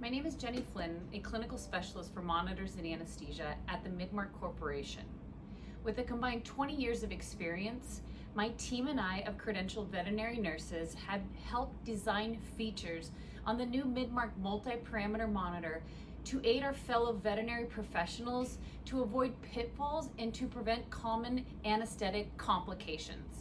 My name is Jenny Flynn, a clinical specialist for monitors and anesthesia at the Midmark Corporation. With a combined 20 years of experience, my team and I of credentialed veterinary nurses have helped design features on the new Midmark Multiparameter Monitor to aid our fellow veterinary professionals to avoid pitfalls and to prevent common anesthetic complications.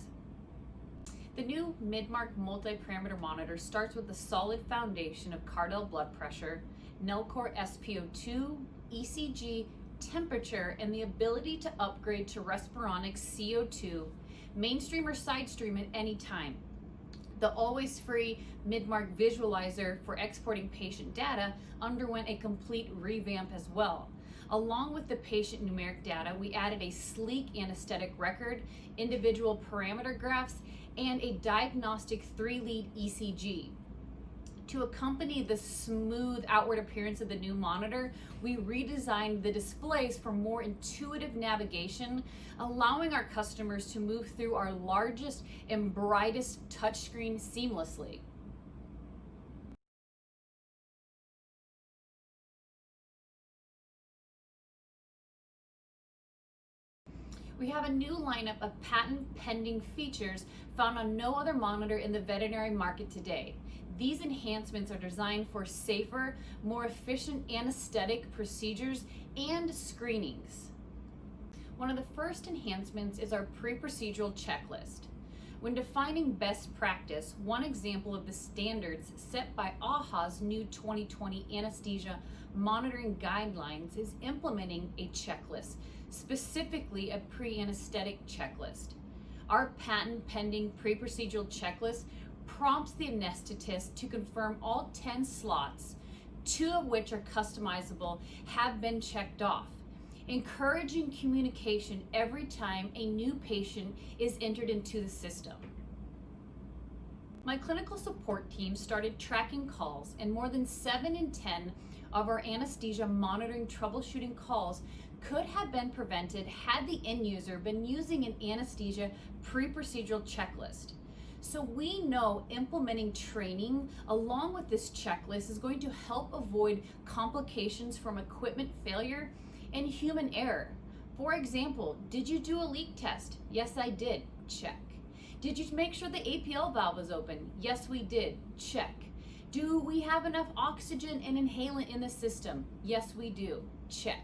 The new Midmark Multiparameter Monitor starts with a solid foundation of Cardell blood pressure, Nellcore SpO2, ECG, temperature, and the ability to upgrade to Respironics CO2, mainstream or side stream at any time. The always free Midmark Visualizer for exporting patient data underwent a complete revamp as well. Along with the patient numeric data, we added a sleek anesthetic record, individual parameter graphs, and a diagnostic 3-lead ECG. To accompany the smooth outward appearance of the new monitor, we redesigned the displays for more intuitive navigation, allowing our customers to move through our largest and brightest touchscreen seamlessly. We have a new lineup of patent-pending features found on no other monitor in the veterinary market today. These enhancements are designed for safer, more efficient anesthetic procedures and screenings. One of the first enhancements is our PreProcedural Checklist. When defining best practice, one example of the standards set by AAHA's new 2020 anesthesia monitoring guidelines is implementing a checklist, specifically a pre-anesthetic checklist. Our patent-pending PreProcedural Checklist prompts the anesthetist to confirm all 10 slots, 2 of which are customizable, have been checked off, encouraging communication every time a new patient is entered into the system. My clinical support team started tracking calls, and more than 7 in 10 of our anesthesia monitoring troubleshooting calls could have been prevented had the end user been using an anesthesia pre-procedural checklist. So we know implementing training along with this checklist is going to help avoid complications from equipment failure and human error. For example, did you do a leak test? Yes, I did. Check. Did you make sure the APL valve was open? Yes, we did. Check. Do we have enough oxygen and inhalant in the system? Yes, we do. Check.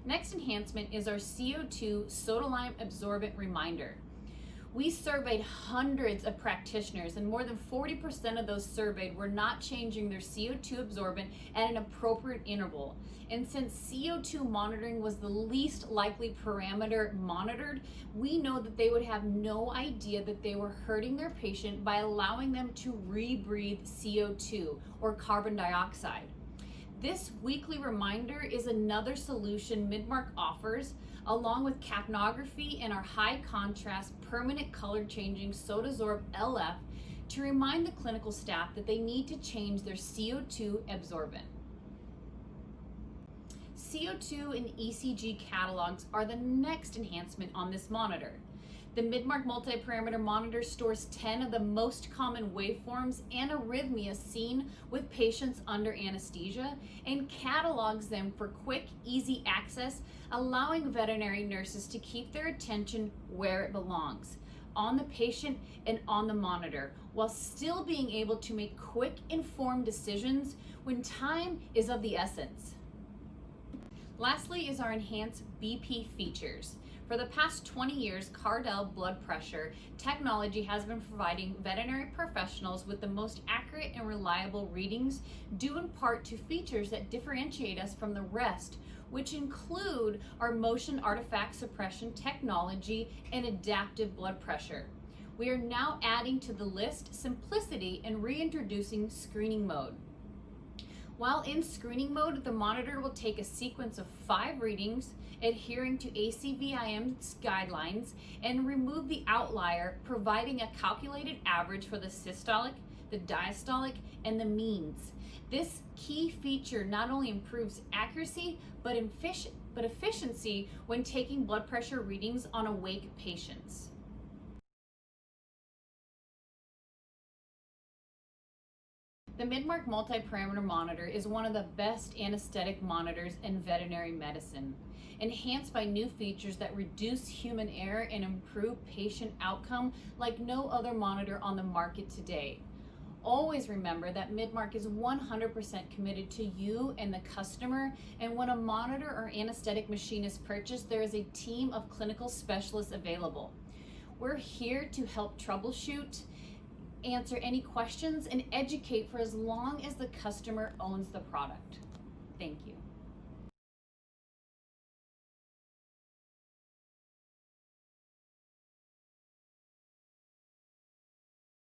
Next enhancement is our CO2 Soda-Lime Absorbent Reminder. We surveyed hundreds of practitioners, and more than 40% of those surveyed were not changing their CO2 absorbent at an appropriate interval. And since CO2 monitoring was the least likely parameter monitored, we know that they would have no idea that they were hurting their patient by allowing them to rebreathe CO2 or carbon dioxide. This weekly reminder is another solution Midmark offers, along with capnography and our high contrast permanent color changing SodaZorb LF, to remind the clinical staff that they need to change their CO2 absorbent. CO2 and ECG catalogs are the next enhancement on this monitor. The Midmark Multiparameter Monitor stores 10 of the most common waveforms and arrhythmias seen with patients under anesthesia and catalogs them for quick, easy access, allowing veterinary nurses to keep their attention where it belongs, on the patient and on the monitor, while still being able to make quick, informed decisions when time is of the essence. Lastly is our enhanced BP features. For the past 20 years, Cardell blood pressure technology has been providing veterinary professionals with the most accurate and reliable readings, due in part to features that differentiate us from the rest, which include our motion artifact suppression technology and adaptive blood pressure. We are now adding to the list simplicity and reintroducing screening mode. While in screening mode, the monitor will take a sequence of 5 readings, adhering to ACVIM's guidelines, and remove the outlier, providing a calculated average for the systolic, the diastolic, and the means. This key feature not only improves accuracy, but efficiency when taking blood pressure readings on awake patients. The Midmark Multiparameter Monitor is one of the best anesthetic monitors in veterinary medicine, enhanced by new features that reduce human error and improve patient outcome like no other monitor on the market today. Always remember that Midmark is 100% committed to you and the customer, and when a monitor or anesthetic machine is purchased, there is a team of clinical specialists available. We're here to help troubleshoot, answer any questions, and educate for as long as the customer owns the product. Thank you.